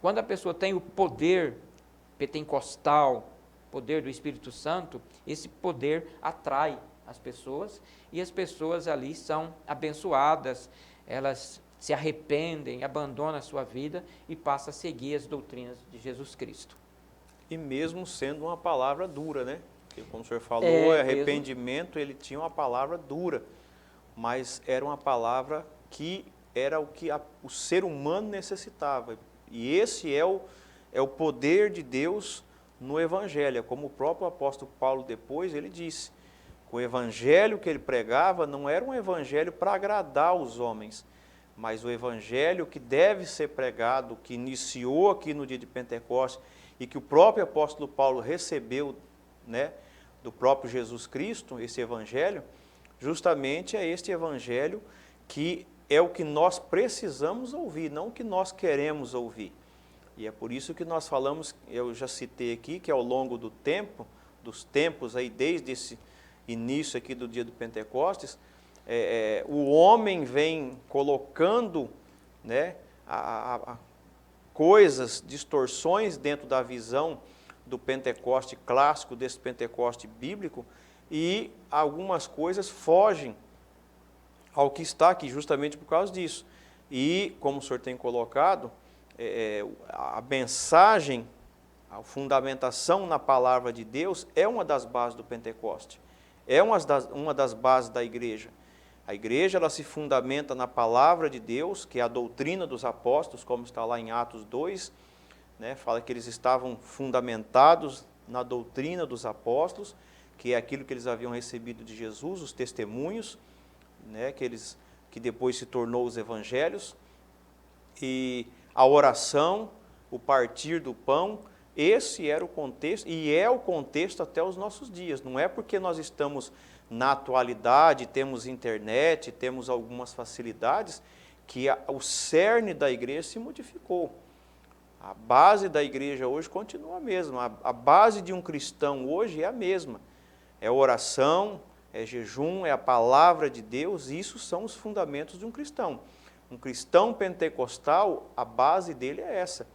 quando a pessoa tem o poder pentecostal, poder do Espírito Santo, esse poder atrai as pessoas, e as pessoas ali são abençoadas, elas se arrependem, abandonam a sua vida e passam a seguir as doutrinas de Jesus Cristo. E mesmo sendo uma palavra dura, né? Porque, como o senhor falou, arrependimento, ele tinha uma palavra dura, mas era uma palavra que era o que o ser humano necessitava. E esse é o poder de Deus no Evangelho. Como o próprio apóstolo Paulo depois, ele disse, o Evangelho que ele pregava não era um Evangelho para agradar os homens, mas o Evangelho que deve ser pregado, que iniciou aqui no dia de Pentecostes, e que o próprio apóstolo Paulo recebeu, né, do próprio Jesus Cristo, esse Evangelho, justamente é este Evangelho que é o que nós precisamos ouvir, não o que nós queremos ouvir. E é por isso que nós falamos, eu já citei aqui, que ao longo do tempo, dos tempos aí, desde esse início aqui do dia do Pentecostes, o homem vem colocando, né, coisas, distorções dentro da visão do Pentecoste clássico, desse Pentecoste bíblico, e algumas coisas fogem ao que está aqui, justamente por causa disso. E, como o senhor tem colocado, a mensagem, a fundamentação na palavra de Deus é uma das bases do Pentecoste, é uma das bases da igreja. A igreja, ela se fundamenta na palavra de Deus, que é a doutrina dos apóstolos, como está lá em Atos 2, né, fala que eles estavam fundamentados na doutrina dos apóstolos, que é aquilo que eles haviam recebido de Jesus, os testemunhos, né, que depois se tornou os evangelhos, e a oração, o partir do pão, esse era o contexto, e é o contexto até os nossos dias. Não é porque nós estamos na atualidade, temos internet, temos algumas facilidades, que o cerne da igreja se modificou. A base da igreja hoje continua a mesma, a base de um cristão hoje é a mesma. É oração, é jejum, é a palavra de Deus, isso são os fundamentos de um cristão. Um cristão pentecostal, a base dele é essa.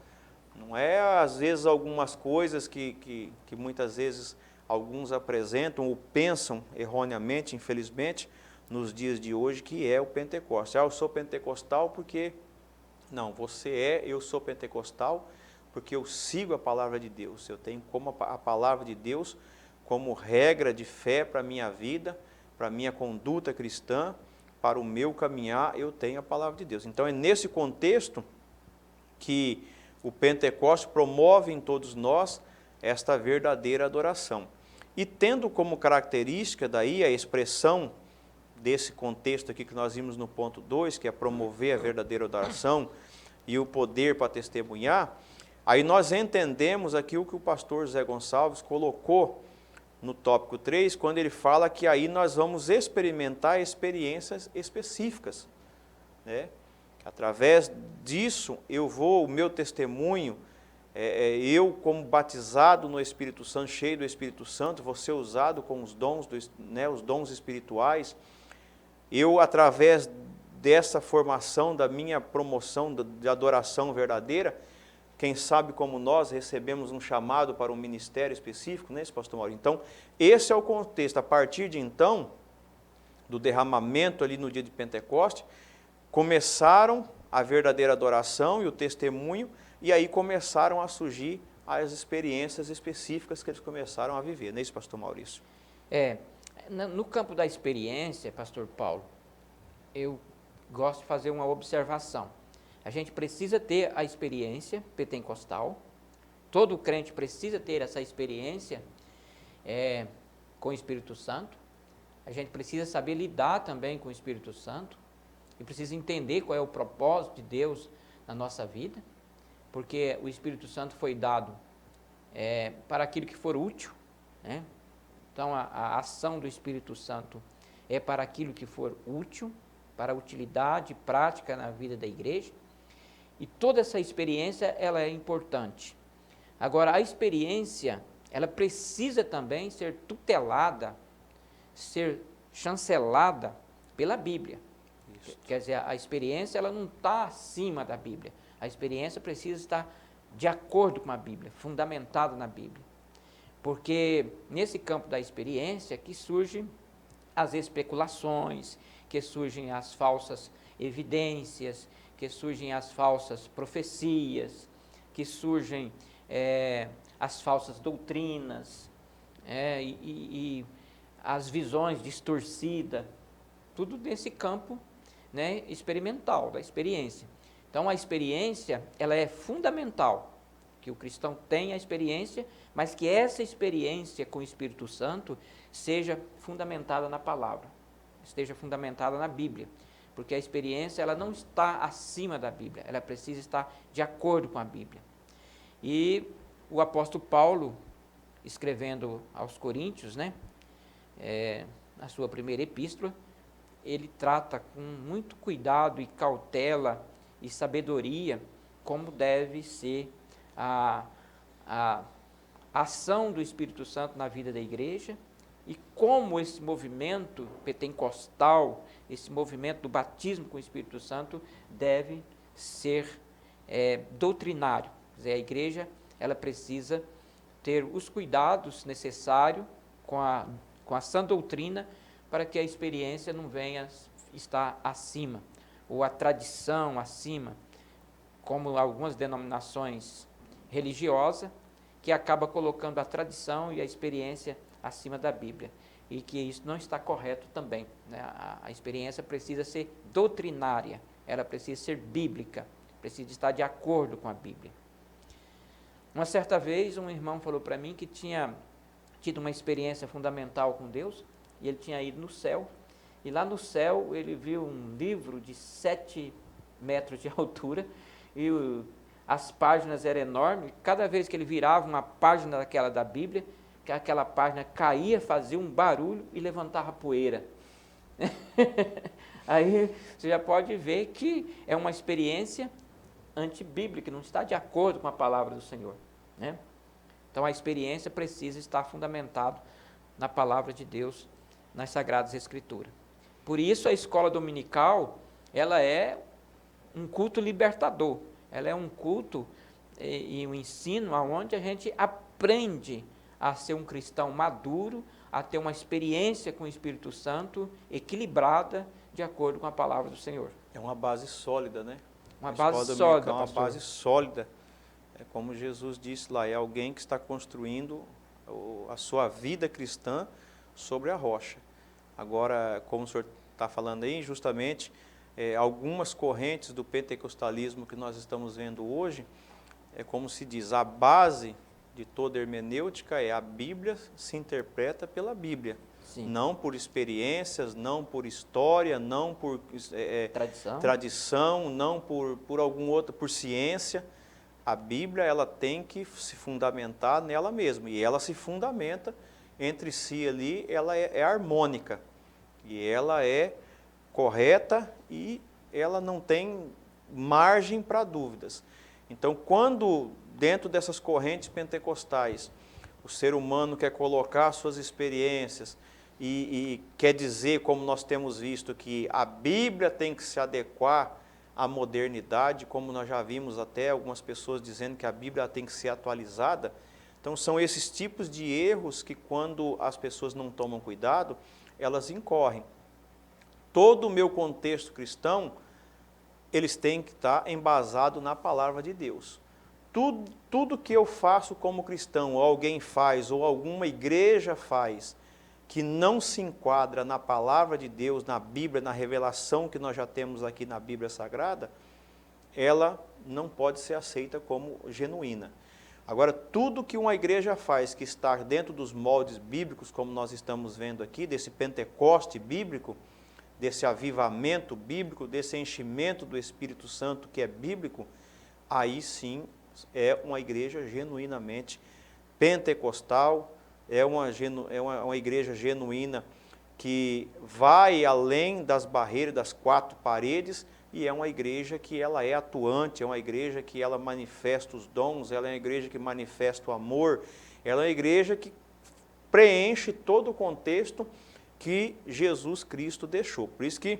Não é, às vezes, algumas coisas que muitas vezes alguns apresentam ou pensam erroneamente, infelizmente, nos dias de hoje, que é o Pentecostes. Eu sou pentecostal porque... Não, eu sou pentecostal porque eu sigo a palavra de Deus. Eu tenho como a palavra de Deus como regra de fé para a minha vida, para a minha conduta cristã, para o meu caminhar, eu tenho a palavra de Deus. Então, é nesse contexto que o Pentecostes promove em todos nós esta verdadeira adoração. E tendo como característica daí a expressão desse contexto aqui que nós vimos no ponto 2, que é promover a verdadeira adoração e o poder para testemunhar, aí nós entendemos aqui o que o pastor Zé Gonçalves colocou no tópico 3, quando ele fala que aí nós vamos experimentar experiências específicas, né? Através disso, o meu testemunho, eu como batizado no Espírito Santo, cheio do Espírito Santo, vou ser usado com os dons, os dons espirituais. Eu, através dessa formação, da minha promoção de adoração verdadeira, quem sabe como nós recebemos um chamado para um ministério específico, né, pastor Mauro? Então, esse é o contexto. A partir de então, do derramamento ali no dia de Pentecoste, começaram a verdadeira adoração e o testemunho, e aí começaram a surgir as experiências específicas que eles começaram a viver, não é isso, pastor Maurício? No campo da experiência, pastor Paulo, eu gosto de fazer uma observação. A gente precisa ter a experiência pentecostal, todo crente precisa ter essa experiência com o Espírito Santo, a gente precisa saber lidar também com o Espírito Santo, e precisa entender qual é o propósito de Deus na nossa vida, porque o Espírito Santo foi dado para aquilo que for útil, né? Então, a ação do Espírito Santo é para aquilo que for útil, para a utilidade prática na vida da igreja, e toda essa experiência, ela é importante. Agora, a experiência, ela precisa também ser tutelada, ser chancelada pela Bíblia. Isso. Quer dizer, a experiência, ela não está acima da Bíblia. A experiência precisa estar de acordo com a Bíblia, fundamentada na Bíblia. Porque nesse campo da experiência que surgem as especulações, que surgem as falsas evidências, que surgem as falsas profecias, que surgem as falsas doutrinas, e as visões distorcidas, tudo nesse campo, né, experimental, da experiência. Então, a experiência, ela é fundamental, que o cristão tenha a experiência, mas que essa experiência com o Espírito Santo seja fundamentada na palavra, esteja fundamentada na Bíblia, porque a experiência, ela não está acima da Bíblia, ela precisa estar de acordo com a Bíblia. E o apóstolo Paulo, escrevendo aos Coríntios, né, na sua primeira epístola, ele trata com muito cuidado e cautela e sabedoria como deve ser a ação do Espírito Santo na vida da igreja e como esse movimento pentecostal, esse movimento do batismo com o Espírito Santo deve ser doutrinário. Quer dizer, a igreja, ela precisa ter os cuidados necessários com a sã doutrina para que a experiência não venha estar acima, ou a tradição acima, como algumas denominações religiosas, que acaba colocando a tradição e a experiência acima da Bíblia, e que isso não está correto também, né? A experiência precisa ser doutrinária, ela precisa ser bíblica, precisa estar de acordo com a Bíblia. Uma certa vez, um irmão falou para mim que tinha tido uma experiência fundamental com Deus, e ele tinha ido no céu, e lá no céu ele viu um livro de 7 metros de altura, e as páginas eram enormes. Cada vez que ele virava uma página daquela da Bíblia, que aquela página caía, fazia um barulho e levantava poeira. Aí você já pode ver que é uma experiência antibíblica, não está de acordo com a palavra do Senhor, né? Então a experiência precisa estar fundamentada na palavra de Deus, nas Sagradas Escrituras. Por isso a escola dominical, ela é um culto libertador, ela é um culto e um ensino onde a gente aprende a ser um cristão maduro, a ter uma experiência com o Espírito Santo equilibrada de acordo com a palavra do Senhor. É uma base sólida, né? Uma base sólida, é uma base sólida. É como Jesus disse lá, é alguém que está construindo a sua vida cristã sobre a rocha. Agora, como o senhor está falando aí, justamente, algumas correntes do pentecostalismo que nós estamos vendo hoje, é como se diz, a base de toda hermenêutica é a Bíblia se interpreta pela Bíblia. Sim. Não por experiências, não por história, não por tradição, não por algum outro, por ciência. A Bíblia, ela tem que se fundamentar nela mesma, e ela se fundamenta entre si ali, ela é harmônica, e ela é correta, e ela não tem margem para dúvidas. Então, quando dentro dessas correntes pentecostais, o ser humano quer colocar suas experiências e quer dizer, como nós temos visto, que a Bíblia tem que se adequar à modernidade, como nós já vimos até algumas pessoas dizendo que a Bíblia tem que ser atualizada. Então são esses tipos de erros que quando as pessoas não tomam cuidado, elas incorrem. Todo o meu contexto cristão, eles têm que estar embasado na palavra de Deus. Tudo que eu faço como cristão, ou alguém faz, ou alguma igreja faz, que não se enquadra na palavra de Deus, na Bíblia, na revelação que nós já temos aqui na Bíblia Sagrada, ela não pode ser aceita como genuína. Agora, tudo que uma igreja faz que está dentro dos moldes bíblicos, como nós estamos vendo aqui, desse Pentecoste bíblico, desse avivamento bíblico, desse enchimento do Espírito Santo que é bíblico, aí sim é uma igreja genuinamente pentecostal, é uma igreja genuína que vai além das barreiras das quatro paredes e é uma igreja que ela é atuante, é uma igreja que ela manifesta os dons, ela é uma igreja que manifesta o amor, ela é uma igreja que preenche todo o contexto que Jesus Cristo deixou. Por isso que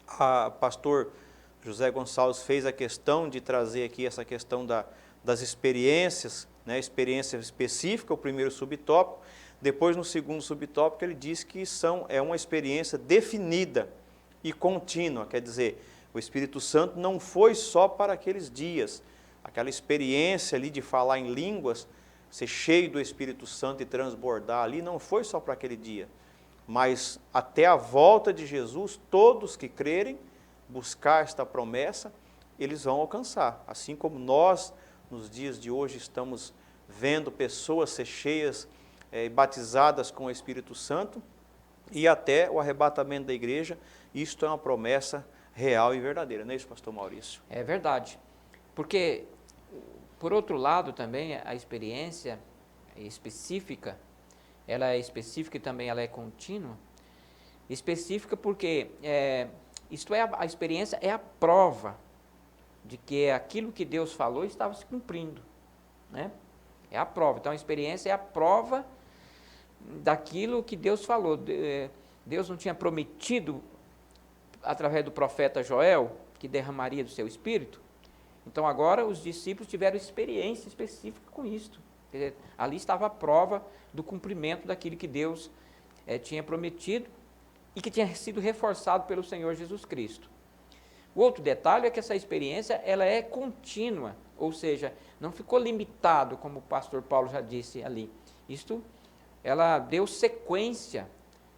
o pastor José Gonçalves fez a questão de trazer aqui essa questão das experiências, né, experiência específica, o primeiro subtópico. Depois, no segundo subtópico, ele diz que é uma experiência definida e contínua. Quer dizer, o Espírito Santo não foi só para aqueles dias. Aquela experiência ali de falar em línguas, ser cheio do Espírito Santo e transbordar ali, não foi só para aquele dia. Mas até a volta de Jesus, todos que crerem, buscar esta promessa, eles vão alcançar. Assim como nós, nos dias de hoje, estamos vendo pessoas ser cheias e batizadas com o Espírito Santo, e até o arrebatamento da igreja, isto é uma promessa real e verdadeira, não é isso, pastor Maurício? É verdade, porque, por outro lado também, a experiência específica, ela é específica e também ela é contínua. Específica porque a experiência é a prova de que aquilo que Deus falou estava se cumprindo, né? É a prova. Então a experiência é a prova daquilo que Deus falou. Deus não tinha prometido através do profeta Joel que derramaria do seu espírito? Então agora os discípulos tiveram experiência específica com isto. Quer dizer, ali estava a prova do cumprimento daquilo que Deus tinha prometido e que tinha sido reforçado pelo Senhor Jesus Cristo. O outro detalhe é que essa experiência ela é contínua, ou seja, não ficou limitado, como o pastor Paulo já disse ali. Ela deu sequência,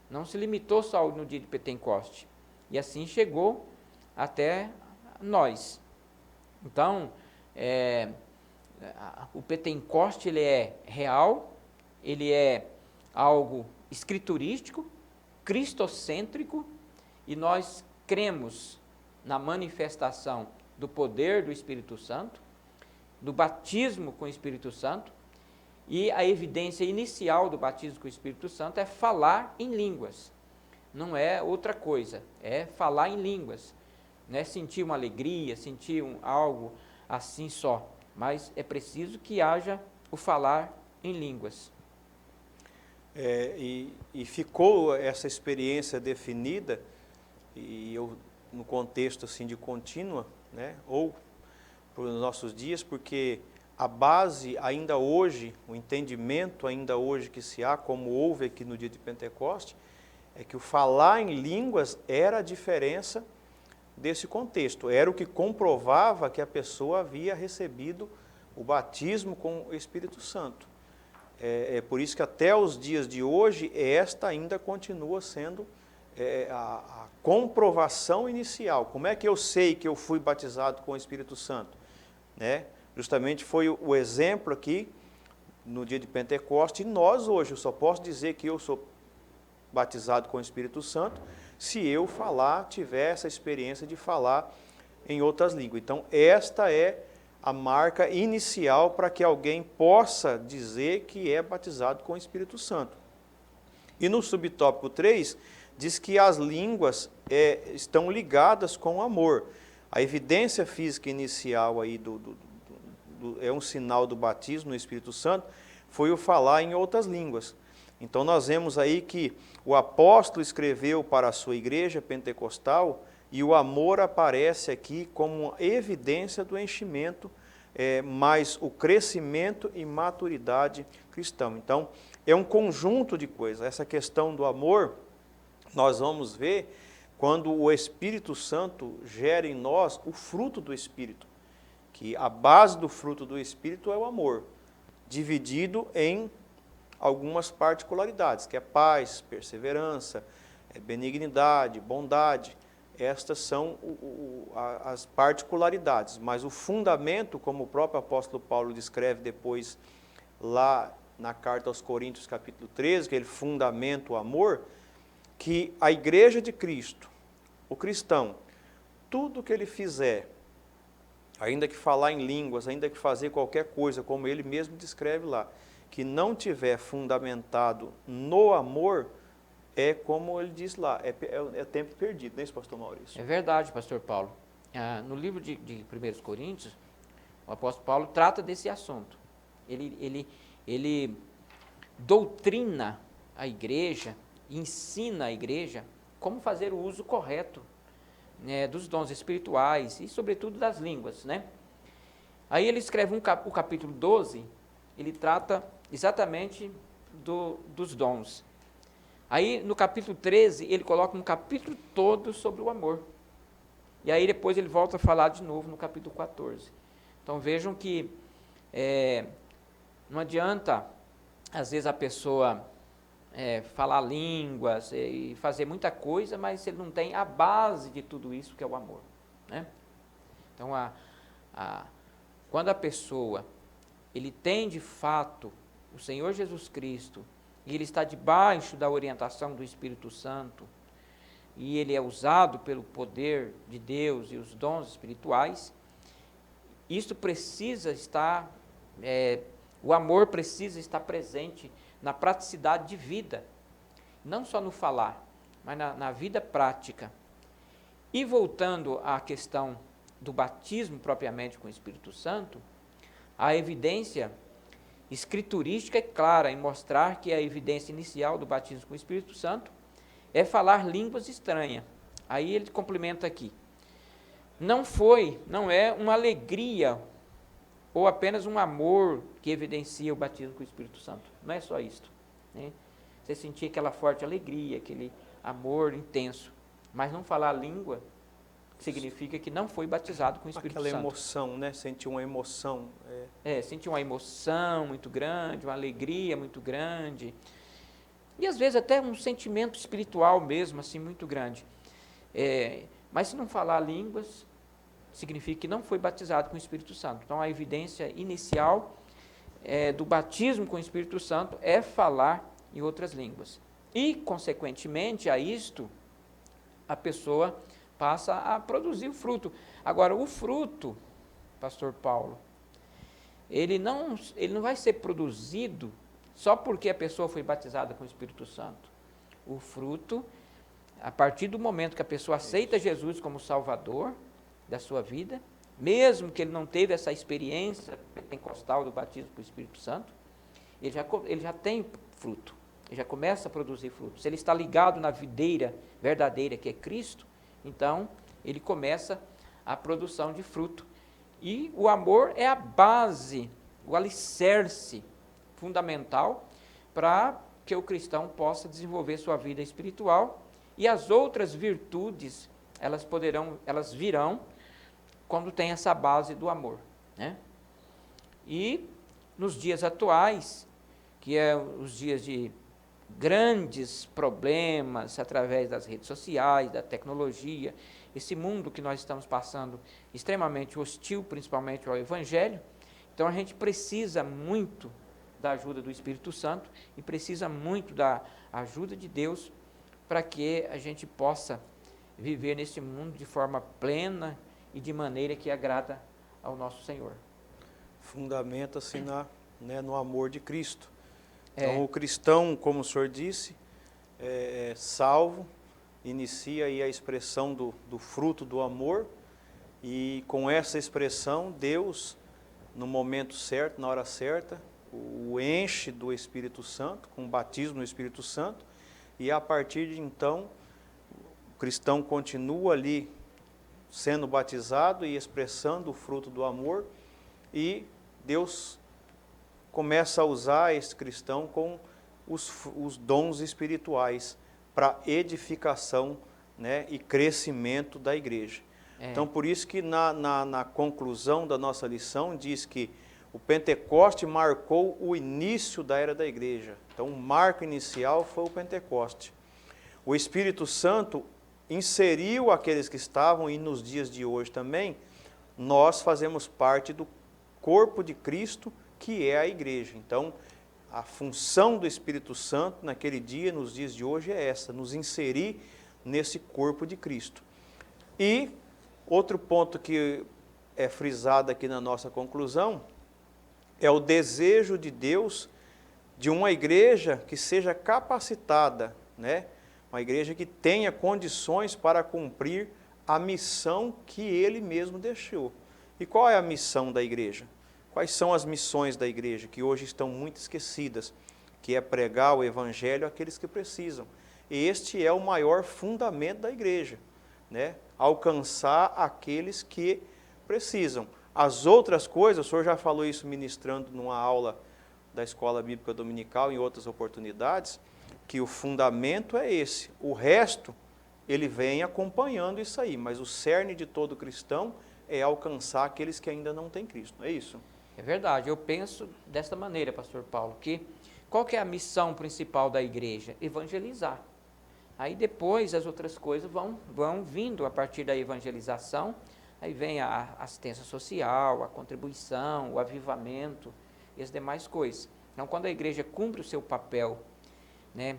não se limitou só no dia de Pentecoste. E assim chegou até nós. Então, o Pentecoste ele é real, ele é algo escriturístico, cristocêntrico, e nós cremos na manifestação do poder do Espírito Santo, do batismo com o Espírito Santo, e a evidência inicial do batismo com o Espírito Santo é falar em línguas. Não é outra coisa, é falar em línguas. Não é sentir uma alegria, sentir algo assim só, mas é preciso que haja o falar em línguas. E ficou essa experiência definida, e eu, no contexto assim de contínua, né, ou para os nossos dias, porque a base ainda hoje, o entendimento ainda hoje que se há, como houve aqui no dia de Pentecoste, é que o falar em línguas era a diferença desse contexto, era o que comprovava que a pessoa havia recebido o batismo com o Espírito Santo. É por isso que até os dias de hoje, esta ainda continua sendo a comprovação inicial. Como é que eu sei que eu fui batizado com o Espírito Santo? Né? Justamente foi o exemplo aqui, no dia de Pentecoste, e nós hoje, eu só posso dizer que eu sou batizado com o Espírito Santo, se eu tiver essa experiência de falar em outras línguas. Então, esta é a marca inicial para que alguém possa dizer que é batizado com o Espírito Santo. E no subtópico 3, diz que as línguas estão ligadas com o amor. A evidência física inicial aí é um sinal do batismo no Espírito Santo, foi o falar em outras línguas. Então nós vemos aí que o apóstolo escreveu para a sua igreja pentecostal, e o amor aparece aqui como uma evidência do enchimento, mais o crescimento e maturidade cristão. Então, é um conjunto de coisas. Essa questão do amor, nós vamos ver quando o Espírito Santo gera em nós o fruto do Espírito, que a base do fruto do Espírito é o amor, dividido em algumas particularidades, que é paz, perseverança, benignidade, bondade. Estas são as particularidades, mas o fundamento, como o próprio apóstolo Paulo descreve depois lá na carta aos Coríntios, capítulo 13, que ele fundamenta o amor, que a igreja de Cristo, o cristão, tudo que ele fizer, ainda que falar em línguas, ainda que fazer qualquer coisa, como ele mesmo descreve lá, que não tiver fundamentado no amor, é como ele diz lá, é tempo perdido, não é isso, pastor Maurício? É verdade, pastor Paulo. No livro de 1 Coríntios, o apóstolo Paulo trata desse assunto. Ele doutrina a igreja, ensina a igreja como fazer o uso correto, né, dos dons espirituais e, sobretudo, das línguas, né? Aí ele escreve o capítulo 12, ele trata exatamente dos dons. Aí, no capítulo 13, ele coloca um capítulo todo sobre o amor. E aí, depois, ele volta a falar de novo no capítulo 14. Então, vejam que não adianta, às vezes, a pessoa falar línguas e fazer muita coisa, mas se ele não tem a base de tudo isso, que é o amor, né? Então, quando a pessoa, ele tem, de fato, o Senhor Jesus Cristo, e ele está debaixo da orientação do Espírito Santo, e ele é usado pelo poder de Deus e os dons espirituais, isso precisa estar, o amor precisa estar presente na praticidade de vida, não só no falar, mas na vida prática. E voltando à questão do batismo propriamente com o Espírito Santo, a evidência escriturística é clara em mostrar que a evidência inicial do batismo com o Espírito Santo é falar línguas estranhas. Aí ele complementa aqui. Não é uma alegria ou apenas um amor que evidencia o batismo com o Espírito Santo. Não é só isto, né? Você sentir aquela forte alegria, aquele amor intenso. Mas não falar a língua significa que não foi batizado com o Espírito Santo. Aquela emoção, né? Sentir uma emoção. Sentir uma emoção muito grande, uma alegria muito grande. E às vezes até um sentimento espiritual mesmo, assim, muito grande. Mas se não falar línguas, significa que não foi batizado com o Espírito Santo. Então a evidência inicial do batismo com o Espírito Santo é falar em outras línguas. E, consequentemente a isto, a pessoa passa a produzir o fruto. Agora, o fruto, pastor Paulo, ele não vai ser produzido só porque a pessoa foi batizada com o Espírito Santo. O fruto, a partir do momento que a pessoa aceita Jesus como Salvador da sua vida, mesmo que ele não teve essa experiência pentecostal do batismo com o Espírito Santo, ele já tem fruto, ele já começa a produzir fruto. Se ele está ligado na videira verdadeira que é Cristo, então ele começa a produção de fruto. E o amor é a base, o alicerce fundamental para que o cristão possa desenvolver sua vida espiritual, e as outras virtudes, elas virão quando tem essa base do amor, né? E nos dias atuais, que é os dias de grandes problemas através das redes sociais, da tecnologia, esse mundo que nós estamos passando extremamente hostil, principalmente ao Evangelho, então a gente precisa muito da ajuda do Espírito Santo e precisa muito da ajuda de Deus para que a gente possa viver nesse mundo de forma plena e de maneira que agrada ao nosso Senhor. Fundamenta-se no amor de Cristo. Então, o cristão, como o senhor disse, salvo, inicia aí a expressão do fruto do amor, e com essa expressão, Deus, no momento certo, na hora certa, o enche do Espírito Santo, com o batismo no Espírito Santo, e a partir de então, o cristão continua ali sendo batizado e expressando o fruto do amor, e Deus começa a usar esse cristão com os dons espirituais para edificação, né, e crescimento da igreja. Então, por isso que na conclusão da nossa lição diz que o Pentecoste marcou o início da era da igreja. Então, o marco inicial foi o Pentecoste. O Espírito Santo inseriu aqueles que estavam, e nos dias de hoje também, nós fazemos parte do corpo de Cristo, que é a igreja. Então, a função do Espírito Santo naquele dia, nos dias de hoje, é essa, nos inserir nesse corpo de Cristo. E outro ponto que é frisado aqui na nossa conclusão é o desejo de Deus de uma igreja que seja capacitada, né? Uma igreja que tenha condições para cumprir a missão que Ele mesmo deixou. E qual é a missão da igreja? Quais são as missões da igreja, que hoje estão muito esquecidas? Que é pregar o Evangelho àqueles que precisam. E este é o maior fundamento da igreja, né? Alcançar aqueles que precisam. As outras coisas, o senhor já falou isso ministrando numa aula da Escola Bíblica Dominical, em outras oportunidades, que o fundamento é esse. O resto, ele vem acompanhando isso aí, mas o cerne de todo cristão é alcançar aqueles que ainda não têm Cristo, não é isso? É verdade, eu penso desta maneira, pastor Paulo, que qual que é a missão principal da igreja? Evangelizar. Aí depois as outras coisas vão vindo a partir da evangelização, aí vem a assistência social, a contribuição, o avivamento e as demais coisas. Então, quando a igreja cumpre o seu papel, né,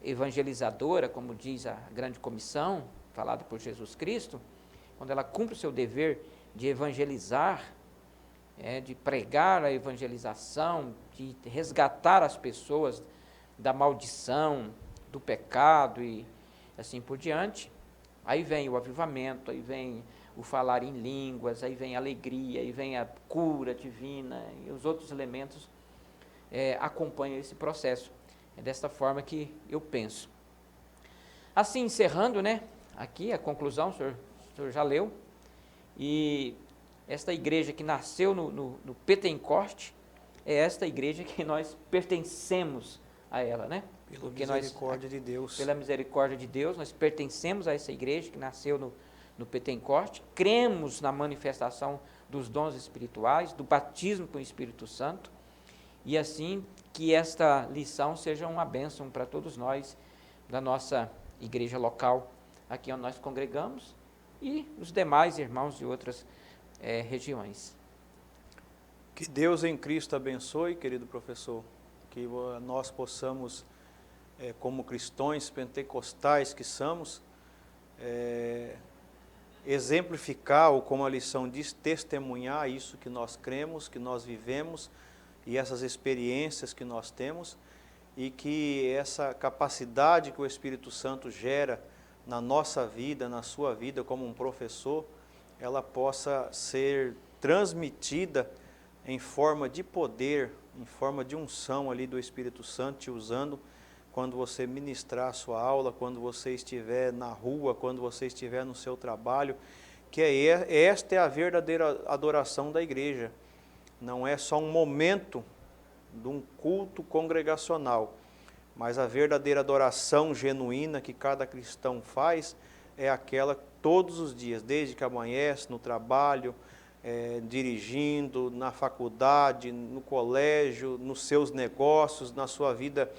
evangelizadora, como diz a grande comissão, falada por Jesus Cristo, quando ela cumpre o seu dever de evangelizar, de pregar a evangelização, de resgatar as pessoas da maldição, do pecado e assim por diante, aí vem o avivamento, aí vem o falar em línguas, aí vem a alegria, aí vem a cura divina e os outros elementos acompanham esse processo. É desta forma que eu penso. Assim, encerrando, né, aqui a conclusão, o senhor já leu, e esta igreja que nasceu no Pentecoste, é esta igreja que nós pertencemos a ela, né? Pela misericórdia de Deus. Pela misericórdia de Deus, nós pertencemos a essa igreja que nasceu no Pentecoste, cremos na manifestação dos dons espirituais, do batismo com o Espírito Santo, e assim que esta lição seja uma bênção para todos nós, da nossa igreja local, aqui onde nós congregamos, e os demais irmãos de outras regiões. Que Deus em Cristo abençoe, querido professor, que nós possamos, como cristãos pentecostais que somos, exemplificar, ou como a lição diz, testemunhar isso que nós cremos, que nós vivemos, e essas experiências que nós temos, e que essa capacidade que o Espírito Santo gera na nossa vida, na sua vida como um professor, ela possa ser transmitida em forma de poder, em forma de unção ali do Espírito Santo, te usando quando você ministrar a sua aula, quando você estiver na rua, quando você estiver no seu trabalho, que esta é a verdadeira adoração da igreja. Não é só um momento de um culto congregacional, mas a verdadeira adoração genuína que cada cristão faz é aquela todos os dias, desde que amanhece, no trabalho, dirigindo, na faculdade, no colégio, nos seus negócios, na sua vida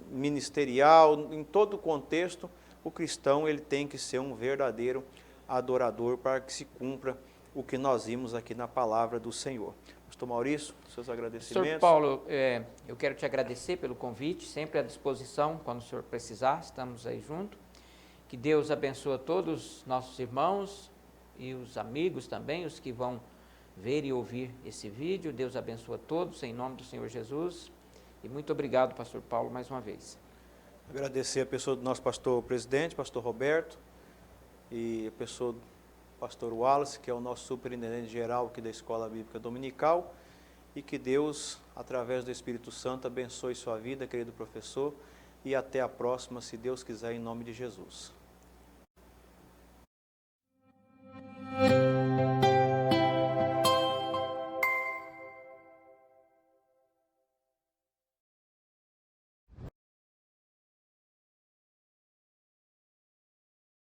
ministerial, em todo o contexto, o cristão ele tem que ser um verdadeiro adorador para que se cumpra o que nós vimos aqui na palavra do Senhor. Pastor Maurício, seus agradecimentos. Senhor Paulo, eu quero te agradecer pelo convite, sempre à disposição, quando o senhor precisar, estamos aí junto. Que Deus abençoe a todos os nossos irmãos e os amigos também, os que vão ver e ouvir esse vídeo. Deus abençoe a todos, em nome do Senhor Jesus. E muito obrigado, pastor Paulo, mais uma vez. Agradecer a pessoa do nosso pastor presidente, pastor Roberto, e a pessoa do pastor Wallace, que é o nosso superintendente geral aqui da Escola Bíblica Dominical, e que Deus, através do Espírito Santo, abençoe sua vida, querido professor, e até a próxima, se Deus quiser, em nome de Jesus.